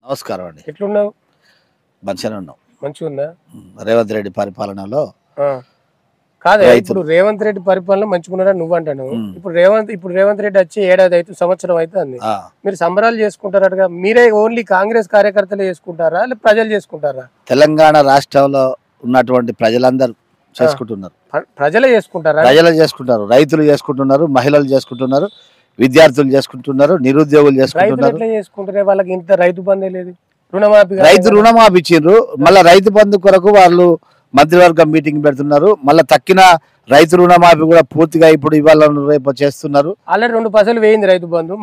నమస్కారం అండి. ఎట్లున్నావు? మంచిగానే ఉన్నాం. మంచిగుందా? రేవంత్ రెడ్డి పరిపాలనలో కాదే, ఇప్పుడు రేవంత్ రెడ్డి పరిపాలన మంచిగున్నారా నువ్వు అంటాను. ఇప్పుడు రేవంత్ రెడ్డి వచ్చి ఏడాది అయితే సంవత్సరం అయితే అంది. మీరు సంబరాలు చేసుకుంటారటగా, మీరే ఓన్లీ కాంగ్రెస్ కార్యకర్తలు చేసుకుంటారా లేదా ప్రజలు చేసుకుంటారా? తెలంగాణ రాష్ట్రంలో ఉన్నటువంటి ప్రజలందరూ చేసుకుంటున్నారు. ప్రజలే చేసుకుంటారా? ప్రజలు చేసుకుంటారు, రైతులు చేసుకుంటున్నారు, మహిళలు చేసుకుంటున్నారు, విద్యార్థులు చేసుకుంటున్నారు, నిరుద్యోగులు చేసుకుంటున్నారు. ఎట్లా చేసుకుంటారే? వాళ్ళకి ఇంత రైతు బంధే లేదు, రుణమాఫీ రైతు రుణమాఫీ ఇచ్చిండ్రు. మళ్ళీ రైతు బంధు కొరకు వాళ్ళు మంత్రివర్గం మీటింగ్ పెడుతున్నారు. మళ్ళీ తక్కిన రైతు రుణమాఫీ కూడా పూర్తిగా ఇప్పుడు ఇవాళ రేపు చేస్తున్నారు. ఆల్రెడీ 2% వేయింది రైతు బంధు,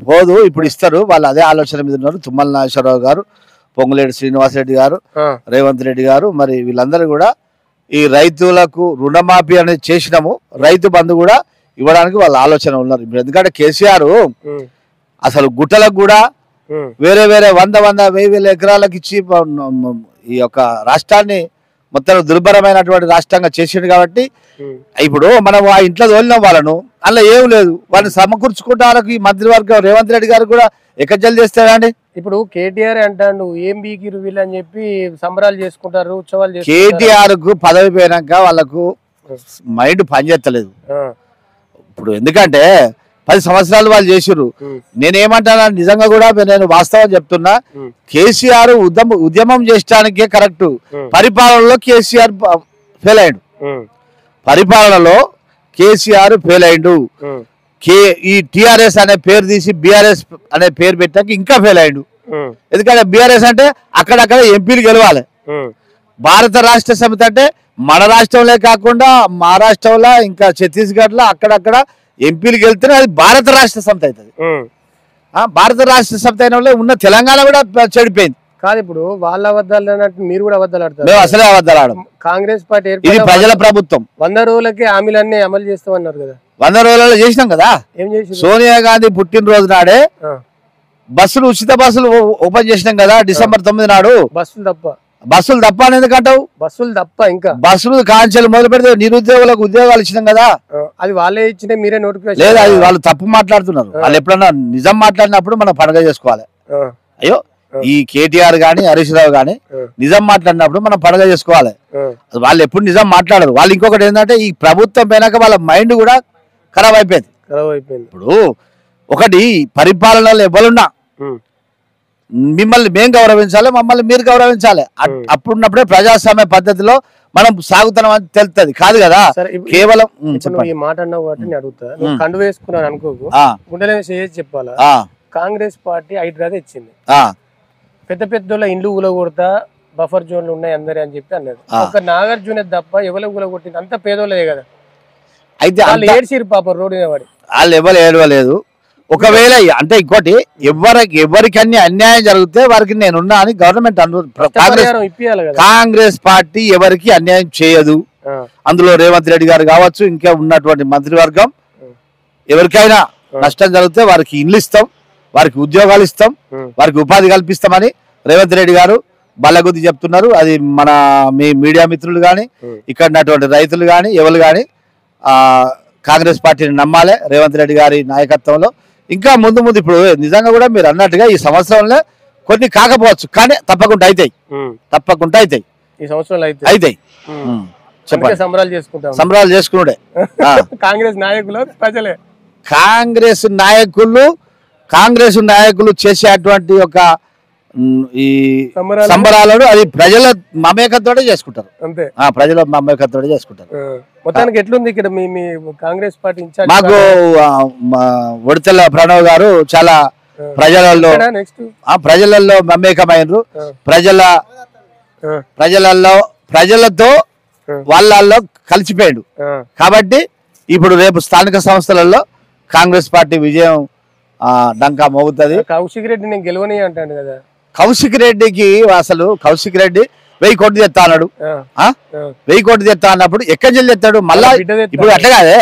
పోదు ఇప్పుడు ఇస్తారు. వాళ్ళు అదే ఆలోచన మీద ఉన్నారు. తుమ్మల నాగేశ్వరరావు గారు, పొంగులేటి శ్రీనివాసరెడ్డి గారు, రేవంత్ రెడ్డి గారు, మరి వీళ్ళందరూ కూడా ఈ రైతులకు రుణమాఫీ అనేది చేసినాము, రైతు బంధు కూడా ఇవ్వడానికి వాళ్ళ ఆలోచన ఉన్నారు. ఇప్పుడు ఎందుకంటే కేసీఆర్ అసలు గుట్టలకు కూడా వేరే 100,000 ఎకరాలకు ఇచ్చి ఈ యొక్క రాష్ట్రాన్ని మొత్తం దుర్భరమైనటువంటి రాష్ట్రంగా చేసిండు. కాబట్టి ఇప్పుడు మనం ఆ ఇంట్లో తోలినాం వాళ్ళను, అలా ఏం లేదు, వాళ్ళని సమకూర్చుకుంటానికి ఈ మంత్రివర్గం రేవంత్ రెడ్డి గారు కూడా ఎక్కజల్ చేస్తారండి. ఇప్పుడు కేటీఆర్ అంటాడు ఏం బీకిరు వీళ్ళు అని చెప్పి సంబరాలు చేసుకుంటారు, ఉత్సవాలు. కేటీఆర్ కు పదవి పోయినాక వాళ్ళకు మైండ్ పనిచేస్తలేదు. ఇప్పుడు ఎందుకంటే 10 సంవత్సరాలు వాళ్ళు చేసిర్రు. నేనేమంటానా, నిజంగా కూడా నేను వాస్తవం చెప్తున్నా, కేసీఆర్ ఉద్యమం చేయడానికే కరెక్ట్. పరిపాలనలో కేసీఆర్ ఫెయిల్ అయ్యాడు. పరిపాలనలో కేసీఆర్ ఫెయిల్ అయ్యిండు. ఈ టిఆర్ఎస్ అనే పేరు తీసి బిఆర్ఎస్ అనే పేరు పెట్టాక ఇంకా ఫెయిల్ అయ్యిండు. ఎందుకంటే బిఆర్ఎస్ అంటే అక్కడక్కడ ఎంపీలు గెలవాలి. భారత రాష్ట్ర సమితి అంటే మన రాష్ట్రంలో కాకుండా మహారాష్ట్రంలో ఇంకా ఛత్తీస్గఢ్ లో అక్కడక్కడ ఎంపీలు గెలిస్తేనే అది భారత రాష్ట్ర సమితి అవుతుంది. భారత రాష్ట్ర సమితి అయిన వాళ్ళే ఉన్న తెలంగాణ కూడా చెడిపోయింది. కాదు, ఇప్పుడు వాళ్ళ అబద్ధాలు అన్నట్టు మీరు కూడా అబద్ధాలు ఆడతారు. మేము అసలే అబద్ధాలు ఆడం. కాంగ్రెస్ పార్టీ ఇది ప్రజల ప్రభుత్వం. 100 రోజులకి హామీలన్నీ అమలు చేస్తామన్నారు కదా. 100 రోజులలో చేసినాం కదా. ఏం చేసి? సోనియా గాంధీ పుట్టినరోజు నాడే బస్సులు, ఉచిత బస్సులు ఓపెన్ చేసినాం కదా, December 9 నాడు. బస్సులు తప్ప అని ఎందుకంటావు? బస్సులు తప్ప ఇంకా బస్సులు కాంచెలు మొదలు పెడితే నిరుద్యోగులకు ఉద్యోగాలు ఇచ్చినాం కదా. అది వాళ్ళే ఇచ్చిన, మీరే నోటిఫికేషన్ లేదు, అది వాళ్ళు తప్పు మాట్లాడుతున్నారు. వాళ్ళు ఎప్పుడన్నా నిజం మాట్లాడినప్పుడు మనం పండుగ చేసుకోవాలి. అయ్యో, ఈ కేటీఆర్ గాని హరీష్ రావు గాని నిజం మాట్లాడినప్పుడు మనం పండుగ చేసుకోవాలి. వాళ్ళు ఎప్పుడు నిజం మాట్లాడరు. వాళ్ళు ఇంకొకటి ఏంటంటే, ఈ ప్రభుత్వం పోయినాక వాళ్ళ మైండ్ కూడా ఖరాబ్ అయిపోయింది. ఇప్పుడు ఒకటి పరిపాలనలో ఎవరున్నా మిమ్మల్ని మేము గౌరవించాలి, మమ్మల్ని మీరు గౌరవించాలి. అప్పుడున్నప్పుడే ప్రజాస్వామ్య పద్ధతిలో మనం సాగుతున్నాం అని తెలుస్తుంది. కాదు కదా కేవలం. ఈ మాట అన్నావు కాబట్టి నేను అడుగుతా, కండు వేసుకున్నాను అనుకోకు, గుండెలో చెప్పాలా? కాంగ్రెస్ పార్టీ హైదరాబాద్ ఇచ్చింది, పెద్ద పెద్దోళ్ళ ఇండ్లు ఊలగొడతా, బఫర్ జోన్లు ఉన్నాయి అందరి అని చెప్పి అన్నది. ఒక నాగార్జున తప్ప ఎవరు ఊలగొట్టింది అంత పేదోళ్ళే కదా. అయితే వాళ్ళు ఏడ్చిరు పాప రోడ్డు మీద పడి. వాళ్ళు ఎవరు ఏడవలేదు. ఒకవేళ అంటే ఇంకోటి, ఎవరికి అన్ని అన్యాయం జరిగితే వారికి నేనున్నా అని గవర్నమెంట్ కాంగ్రెస్ పార్టీ ఎవరికి అన్యాయం చేయదు. అందులో రేవంత్ రెడ్డి గారు కావచ్చు, ఇంకా ఉన్నటువంటి మంత్రివర్గం, ఎవరికైనా నష్టం జరిగితే వారికి ఇండ్లు ఇస్తాం, వారికి ఉద్యోగాలు ఇస్తాం, వారికి ఉపాధి కల్పిస్తామని రేవంత్ రెడ్డి గారు బల్లగుద్ది చెప్తున్నారు. అది మన మీ మీడియా మిత్రులు కానీ, ఇక్కడ ఉన్నటువంటి రైతులు కానీ, ఎవరు కానీ కాంగ్రెస్ పార్టీని నమ్మాలి. రేవంత్ రెడ్డి గారి నాయకత్వంలో ఇంకా ముందు ఇప్పుడు నిజంగా కూడా మీరు అన్నట్టుగా ఈ సంవత్సరంలో కొన్ని కాకపోవచ్చు, కానీ తప్పకుండా అవుతాయి. ఈ సంవత్సరంలో అవుతాయి. చెప్పండి. సంబరాలు చేసుకున్నాడే కాంగ్రెస్ నాయకులు ప్రజలే. కాంగ్రెస్ నాయకులు చేసేటువంటి ఒక ఈ సంబరాలను అది ప్రజల మమేకంతో చేసుకుంటారు. అంతే, ప్రజల మమేకంతో చేసుకుంటారు. మొత్తానికి ఎట్లుంది ఇక్కడ మీ కాంగ్రెస్ పార్టీ ఇన్ఛార్జ్? మాకు ఉడతల ప్రణవ్ గారు చాలా ప్రజలలో మమేకమైనరు. ప్రజలతో వాళ్ళల్లో కలిసిపోయాడు. కాబట్టి ఇప్పుడు రేపు స్థానిక సంస్థలలో కాంగ్రెస్ పార్టీ విజయం డంకా మోగుతుంది. కౌశిక్ రెడ్డి నేను గెలవని అంటాడు కదా. కౌశిక్ రెడ్డికి అసలు కౌశిక్ రెడ్డి 1000 కోట్లు తెస్తా అన్నాడు. 1000 కోట్లు తెస్తా అన్నప్పుడు ఎక్కడి తెస్తాడు? మళ్ళా ఇప్పుడు అట్లా కాదే,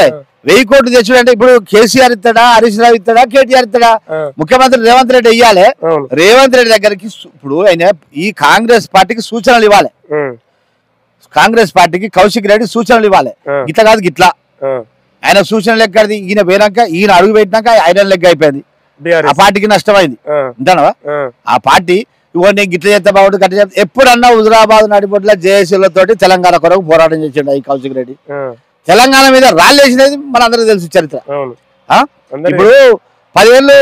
1000 కోట్లు తెచ్చుడు అంటే ఇప్పుడు కేసీఆర్ ఇస్తాడా, హరీష్ రావు ఇస్తాడా, కేటీఆర్ ఇస్తాడా? ముఖ్యమంత్రి రేవంత్ రెడ్డి ఇవ్వాలి. రేవంత్ రెడ్డి దగ్గరికి ఇప్పుడు ఆయన ఈ కాంగ్రెస్ పార్టీకి సూచనలు ఇవ్వాలి. కాంగ్రెస్ పార్టీకి కౌశిక్ రెడ్డి సూచనలు ఇవ్వాలి. గిట్లా కాదు గిట్లా. ఆయన సూచనలు ఎక్కడిది? ఈయన పోయినాక, ఈయన అడుగు పెట్టినాక ఆయన లెక్క అయిపోయింది. ఆ పార్టీకి నష్టమైంది అంటావా? ఆ పార్టీ ఇవో నేను గిట్ల చేస్తే బాగుంటుంది గట్ల చేస్తే ఎప్పుడన్నా హుజురాబాద్ నడిపొట్ల జేఏసీలతోటి తెలంగాణ కొరకు పోరాటం చేసిండు ఈ కౌశిక్ రెడ్డి. తెలంగాణ మీద రాళ్ళేసినది మనందరికీ తెలుసు చరిత్ర. ఇప్పుడు 10 ఏళ్ళు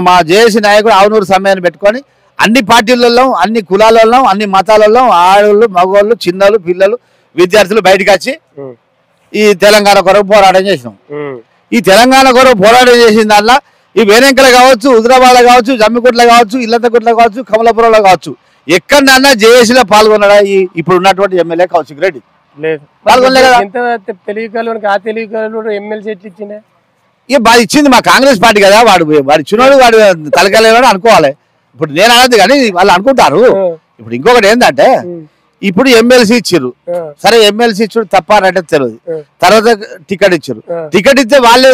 మా జేఏసీ నాయకుడు ఆవునూరు సమ్మెను పెట్టుకొని అన్ని పార్టీలలో అన్ని కులాలలో అన్ని మతాలలో ఆడవాళ్ళు మగవాళ్ళు చిన్నలు పిల్లలు విద్యార్థులు బయటకు వచ్చి ఈ తెలంగాణ కొరకు పోరాటం చేసినాం. ఈ తెలంగాణ కొరకు పోరాటం చేసిన దాంట్లో ఈ వేరెంకలు కావచ్చు, హుజురాబాద్ కావచ్చు, జమ్మిగుట్ల కావచ్చు, ఇల్లంతగుట్ల కావచ్చు, కమలాపురంలో కావచ్చు, ఎక్కడన్నా జేఏసీలో పాల్గొన్నాడా ఇప్పుడు ఉన్నటువంటి ఎమ్మెల్యే కౌశిక్ రెడ్డి? ఇక బాగా ఇచ్చింది మా కాంగ్రెస్ పార్టీ కదా. వాడు ఇచ్చినోడు వాడు తలకెళ్ళాడు అనుకోవాలి. ఇప్పుడు నేను అనద్దు కానీ వాళ్ళు అనుకుంటారు. ఇప్పుడు ఇంకొకటి ఏంటంటే ఇప్పుడు ఎమ్మెల్సీ ఇచ్చారు, సరే ఎమ్మెల్సీ ఇచ్చారు తప్పారంటే తెలియదు. తర్వాత టికెట్ ఇచ్చారు, టికెట్ ఇస్తే వాళ్ళు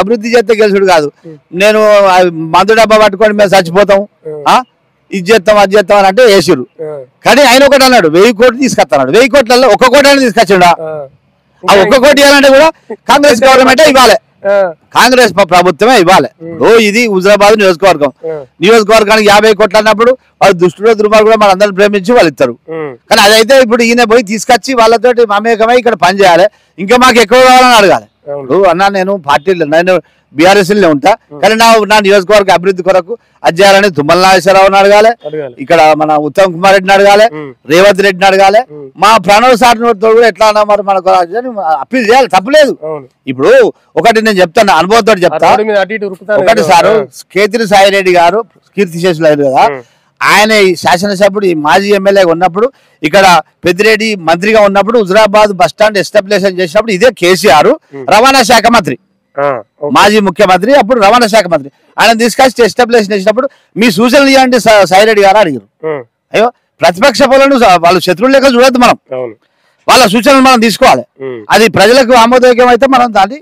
అభివృద్ధి చేస్తే గెలుచుడు కాదు. నేను మందు డబ్బా పట్టుకొని మేము చచ్చిపోతాం, ఇది చేస్తాం అది చేస్తాం అని అంటే వేసిరు. కానీ ఆయన ఒకటి అన్నాడు 1000 కోట్లు తీసుకొస్తాడు. 1000 కోట్లలో 1 కోటి అని తీసుకొచ్చాడు. ఆ 1 కోటి ఇవ్వాలంటే కూడా కాంగ్రెస్ గవర్నమెంటే ఇవ్వాలి, కాంగ్రెస్ ప్రభుత్వమే ఇవ్వాలి. ఇది హుజురాబాద్ నియోజకవర్గానికి 50 కోట్లు అన్నప్పుడు వాళ్ళు దుష్టుడు దుర్మార్గులు కూడా మనందరిని ప్రేమించి వాళ్ళు ఇస్తారు. కానీ అదైతే ఇప్పుడు ఈయన పోయి తీసుకొచ్చి వాళ్ళతోటి మమేకమై ఇక్కడ పని చేయాలి, ఇంకా మాకు ఎక్కువ కావాలని అడగాలి. ఇప్పుడు అన్నా నేను పార్టీలో నేను బీఆర్ఎస్లో ఉంటా, కానీ నా నియోజకవర్గ అభివృద్ధి కొరకు అది చేయాలని తుమ్మల నాగేశ్వరరావుని అడగాలి, ఇక్కడ మన ఉత్తమ్ కుమార్ రెడ్డిని అడగాలి, రేవంత్ రెడ్డిని అడగాలి, మా ప్రణవ్ సార్ కూడా ఎట్లా అన్నా మరి మనకు అప్పీల్ చేయాలి, తప్పలేదు. ఇప్పుడు ఒకటి నేను చెప్తాను, అనుభవంతో చెప్తా. ఒకటి సారు కేతిరి సాయిరెడ్డి గారు కీర్తిశేషులు అయ్యారు కదా, ఆయన శాసనసభ్యుడు మాజీ ఎమ్మెల్యే ఉన్నప్పుడు ఇక్కడ పెద్దిరెడ్డి మంత్రిగా ఉన్నప్పుడు హుజురాబాద్ బస్టాండ్ ఎస్టాబ్లిషన్ చేసినప్పుడు ఇదే కేసీఆర్ రవాణా శాఖ మంత్రి, మాజీ ముఖ్యమంత్రి, అప్పుడు రవాణా శాఖ మంత్రి, ఆయన తీసుకొచ్చి ఎస్టాబ్లిషన్ చేసినప్పుడు మీ సూచనలు ఇవ్వండి సాయిరెడ్డి గారు అడిగారు. అయ్యో ప్రతిపక్ష పనులను వాళ్ళు శత్రువుల లెక్క చూడద్దు, మనం వాళ్ళ సూచనలు మనం తీసుకోవాలి, అది ప్రజలకు ఆమోదయోగ్యం అయితే మనం దాన్ని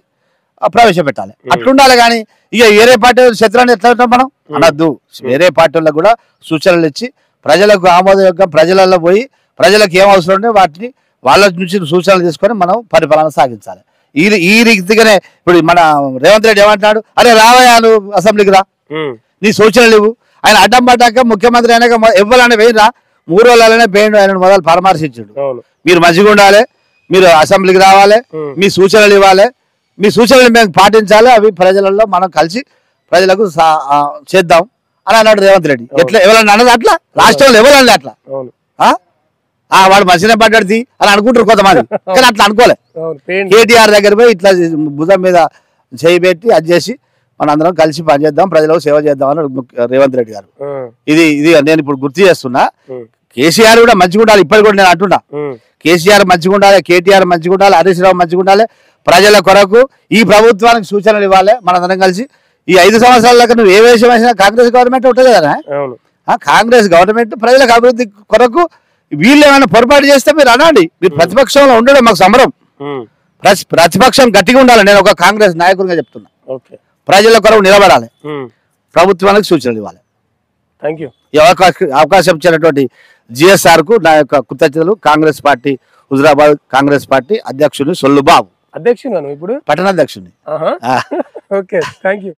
ప్రవేశపెట్టాలి, అట్లుండాలి. కానీ ఇక వేరే పార్టీ శత్రువుని ఎట్లా ఉంటాం మనం అనద్దు. వేరే పార్టీలకు కూడా సూచనలు ఇచ్చి ప్రజలకు ఆమోదయోగ్యం ప్రజలలో పోయి ప్రజలకు ఏం అవసరం ఉంటే వాటిని వాళ్ళ నుంచి సూచనలు తీసుకొని మనం పరిపాలన సాగించాలి. ఈ రీతిగానే ఇప్పుడు మన రేవంత్ రెడ్డి ఏమంటున్నాడు, అరే రావయ్యా నువ్వు అసెంబ్లీకి రా, నీ సూచనలు ఇవ్వు. ఆయన అడ్డం పడ్డాక ముఖ్యమంత్రి అయినాక ఇవ్వాలని పోయినరా 3 రోజులనే పోయిండు, ఆయన మొదలు పరామర్శించాడు. మీరు మంచిగా ఉండాలి, మీరు అసెంబ్లీకి రావాలి, మీ సూచనలు ఇవ్వాలి, మీ సూచనలు మేము పాటించాలి, అవి ప్రజలలో మనం కలిసి ప్రజలకు చేద్దాం అని అన్నాడు రేవంత్ రెడ్డి. ఎట్లా ఎవరన్నా అన్నది అట్లా, రాష్ట్రంలో ఎవరన్నా అట్లా వాడు మంచిగా పడ్డాడు అని అనుకుంటారు కొంతమంది, కానీ అట్లా అనుకోలే. కేటీఆర్ దగ్గర పోయి ఇట్లా భుజం మీద చేయి పెట్టి అది చేసి మనందరం కలిసి పనిచేద్దాం, ప్రజలకు సేవ చేద్దాం అని రేవంత్ రెడ్డి గారు. ఇది నేను ఇప్పుడు గుర్తు చేస్తున్నా. కేసీఆర్ కూడా మంచిగా ఉండాలి, ఇప్పటికి కూడా నేను అంటున్నా, కేసీఆర్ మంచిగా ఉండాలి, కేటీఆర్ మంచిగా ఉండాలి, హరీష్ రావు మంచిగా ఉండాలి, ప్రజల కొరకు ఈ ప్రభుత్వానికి సూచనలు ఇవ్వాలి. మనందరం కలిసి ఈ 5 సంవత్సరాల నువ్వు ఏ విషయం వేసినా కాంగ్రెస్ గవర్నమెంట్ ఉంటుంది కదా, కాంగ్రెస్ గవర్నమెంట్ ప్రజలకు అభివృద్ధి కొరకు వీళ్ళు ఏమైనా పొరపాటు చేస్తే మీరు అనండి, మీరు ప్రతిపక్షంలో ఉండడం మాకు సమరం, ప్రతిపక్షం గట్టిగా ఉండాలి. నేను ఒక కాంగ్రెస్ నాయకుడిగా చెప్తున్నా, ప్రజల కొరకు నిలబడాలి, ప్రభుత్వానికి సూచనలు ఇవ్వాలి. ఈ అవకాశం ఇచ్చినటువంటి జిఎస్ఆర్ కు నా యొక్క కృతజ్ఞతలు. కాంగ్రెస్ పార్టీ హుజురాబాద్ కాంగ్రెస్ పార్టీ అధ్యక్షుడు సొల్లు బాబు, అధ్యక్షుడు ఇప్పుడు పట్టణాధ్యక్షుడిని. Okay, thank you.